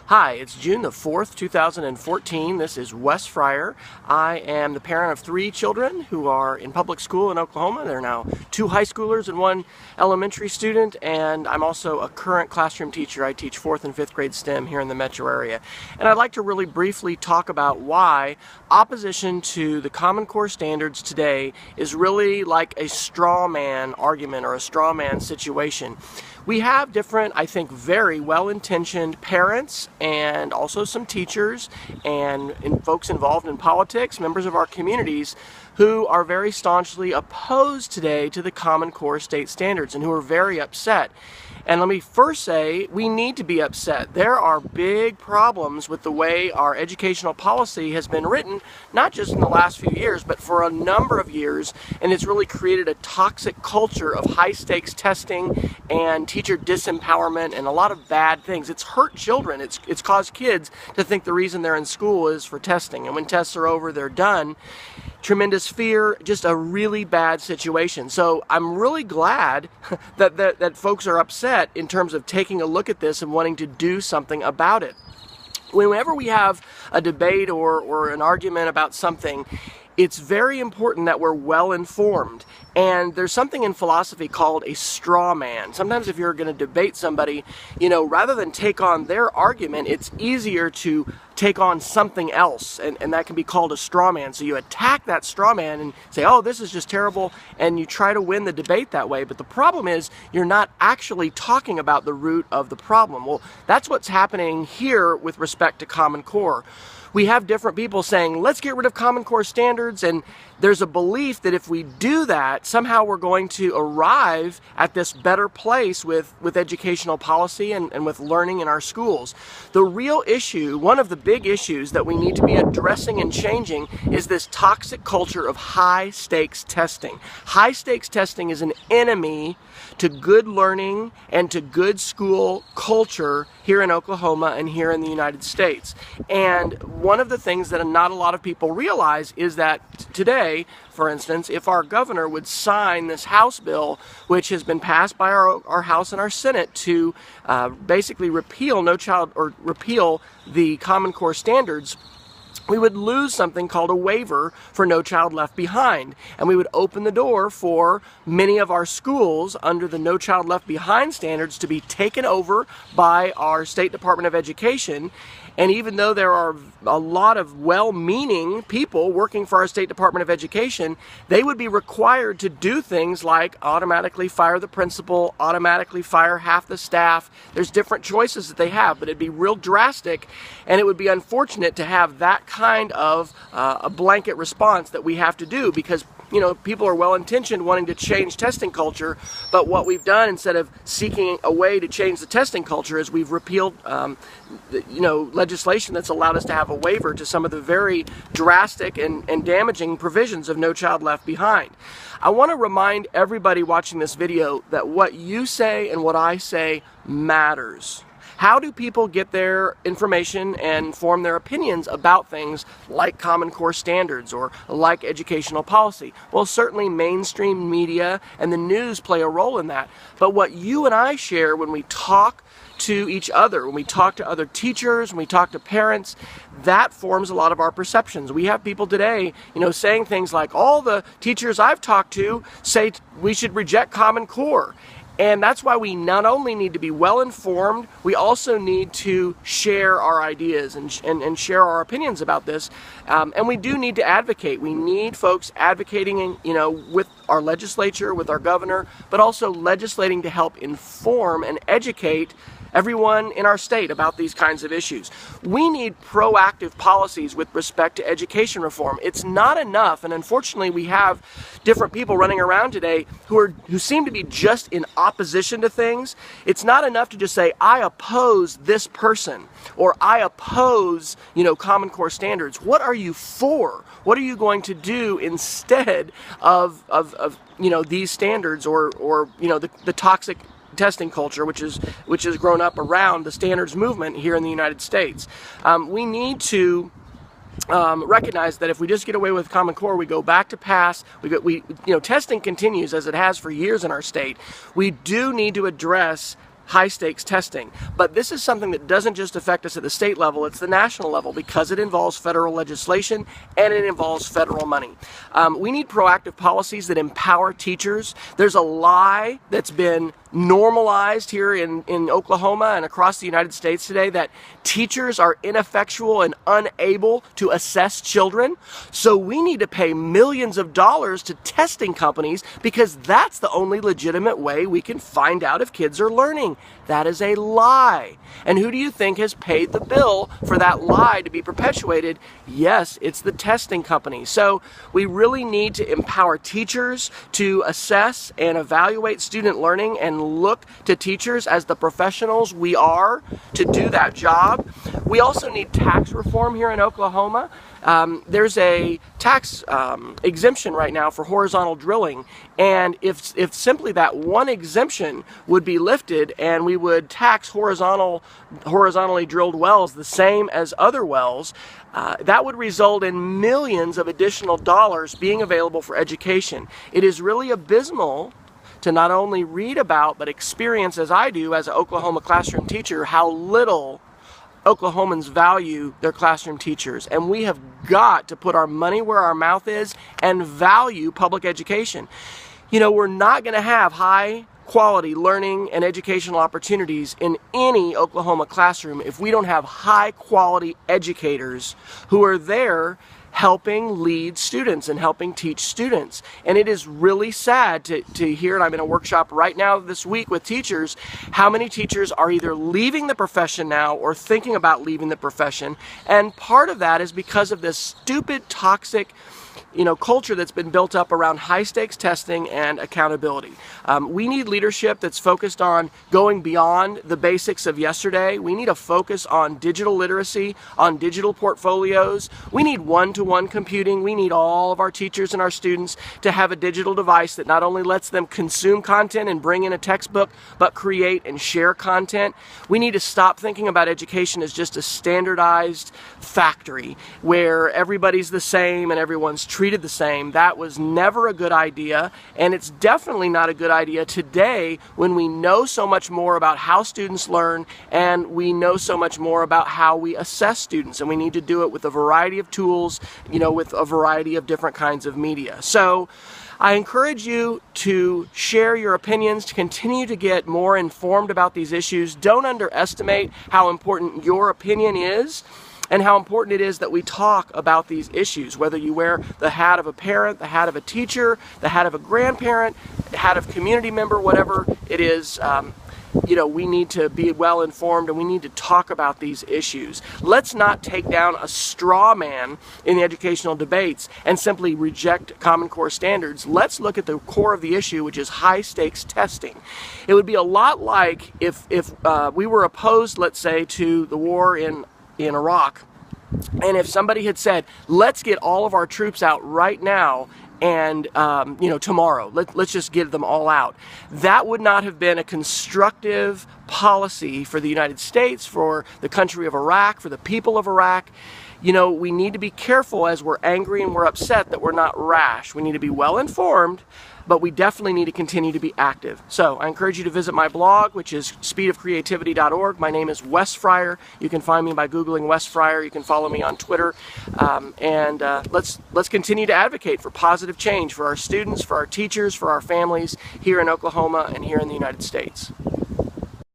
Hi, it's June the 4th, 2014. This is Wes Fryer. I am the parent of 3 children who are in public school in Oklahoma. They're now 2 high schoolers and 1 elementary student, and I'm also a current classroom teacher. I teach 4th and 5th grade STEM here in the metro area. And I'd like to really briefly talk about why opposition to the Common Core standards today is really like a straw man argument or a straw man situation. We have different, I think, very well-intentioned parents and also some teachers and folks involved in politics, members of our communities, who are very staunchly opposed today to the Common Core state standards and who are very upset. And let me first say, we need to be upset. There are big problems with the way our educational policy has been written, not just in the last few years, but for a number of years, and it's really created a toxic culture of high-stakes testing and teacher disempowerment and a lot of bad things. It's hurt children. It's caused kids to think the reason they're in school is for testing, and when tests are over, they're done. Tremendous fear, just a really bad situation. So I'm really glad that folks are upset in terms of taking a look at this and wanting to do something about it. Whenever we have a debate or an argument about something, it's very important that we're well informed. And there's something in philosophy called a straw man. Sometimes if you're going to debate somebody, rather than take on their argument, it's easier to take on something else, and that can be called a straw man. So you attack that straw man and say, oh, this is just terrible, and you try to win the debate that way. But the problem is you're not actually talking about the root of the problem. Well, that's what's happening here with respect to Common Core. We have different people saying, let's get rid of Common Core standards, and there's a belief that if we do that, somehow we're going to arrive at this better place with educational policy and with learning in our schools. The real issue, one of the big issues that we need to be addressing and changing, is this toxic culture of high-stakes testing. High-stakes testing is an enemy to good learning and to good school culture here in Oklahoma and here in the United States. And one of the things that not a lot of people realize is that today, for instance, if our governor would sign this House bill, which has been passed by our House and our Senate to basically repeal repeal the Common Core standards, we would lose something called a waiver for No Child Left Behind. And we would open the door for many of our schools under the No Child Left Behind standards to be taken over by our State Department of Education. And even though there are a lot of well-meaning people working for our State Department of Education, they would be required to do things like automatically fire the principal, automatically fire half the staff. There's different choices that they have, but it'd be real drastic, and it would be unfortunate to have that kind of a blanket response that we have to do, because people are well-intentioned wanting to change testing culture, but what we've done instead of seeking a way to change the testing culture is we've repealed legislation that's allowed us to have a waiver to some of the very drastic and damaging provisions of No Child Left Behind. I want to remind everybody watching this video that what you say and what I say matters. How do people get their information and form their opinions about things like Common Core standards or like educational policy? Well, certainly mainstream media and the news play a role in that. But what you and I share when we talk to each other, when we talk to other teachers, when we talk to parents, that forms a lot of our perceptions. We have people today, saying things like, all the teachers I've talked to say we should reject Common Core. And that's why we not only need to be well informed, we also need to share our ideas and share our opinions about this. And we do need to advocate. We need folks advocating, with our legislature, with our governor, but also legislating to help inform and educate everyone in our state about these kinds of issues. We need proactive policies with respect to education reform. It's not enough, and unfortunately we have different people running around today who seem to be just in opposition to things. It's not enough to just say, I oppose this person, or I oppose, Common Core standards. What are you for? What are you going to do instead of these standards or the toxic testing culture, which has grown up around the standards movement here in the United States? We need to recognize that if we just get away with Common Core, we go back to pass. Testing continues as it has for years in our state. We do need to address high-stakes testing. But this is something that doesn't just affect us at the state level, it's the national level, because it involves federal legislation and it involves federal money. We need proactive policies that empower teachers. There's a lie that's been normalized here in Oklahoma and across the United States today that teachers are ineffectual and unable to assess children. So we need to pay millions of dollars to testing companies because that's the only legitimate way we can find out if kids are learning. That is a lie. And who do you think has paid the bill for that lie to be perpetuated? Yes, it's the testing company. So we really need to empower teachers to assess and evaluate student learning and look to teachers as the professionals we are to do that job. We also need tax reform here in Oklahoma. There's a tax exemption right now for horizontal drilling, and if simply that one exemption would be lifted and we would tax horizontally drilled wells the same as other wells, that would result in millions of additional dollars being available for education. It is really abysmal to not only read about but experience, as I do as an Oklahoma classroom teacher, how little Oklahomans value their classroom teachers. And we have got to put our money where our mouth is and value public education. You know, we're not going to have high quality learning and educational opportunities in any Oklahoma classroom if we don't have high quality educators who are there helping lead students and helping teach students. And it is really sad to hear, and I'm in a workshop right now this week with teachers, how many teachers are either leaving the profession now or thinking about leaving the profession. And part of that is because of this stupid, toxic, culture that's been built up around high-stakes testing and accountability. We need leadership that's focused on going beyond the basics of yesterday. We need a focus on digital literacy, on digital portfolios. We need one-to-one computing. We need all of our teachers and our students to have a digital device that not only lets them consume content and bring in a textbook, but create and share content. We need to stop thinking about education as just a standardized factory where everybody's the same and everyone's treated the same. That was never a good idea, and it's definitely not a good idea today when we know so much more about how students learn and we know so much more about how we assess students, and we need to do it with a variety of tools, with a variety of different kinds of media. So I encourage you to share your opinions, to continue to get more informed about these issues. Don't underestimate how important your opinion is and how important it is that we talk about these issues, whether you wear the hat of a parent, the hat of a teacher, the hat of a grandparent, the hat of community member, whatever it is. We need to be well informed and we need to talk about these issues. Let's not take down a straw man in the educational debates and simply reject Common Core standards. Let's look at the core of the issue, which is high stakes testing. It would be a lot like if we were opposed, let's say, to the war in Iraq, and if somebody had said, let's get all of our troops out right now and tomorrow, let's just get them all out, that would not have been a constructive policy for the United States, for the country of Iraq, for the people of Iraq. We need to be careful as we're angry and we're upset that we're not rash. We need to be well informed, but we definitely need to continue to be active. So I encourage you to visit my blog, which is speedofcreativity.org. My name is Wes Fryer. You can find me by Googling Wes Fryer. You can follow me on Twitter. Let's continue to advocate for positive change for our students, for our teachers, for our families here in Oklahoma and here in the United States.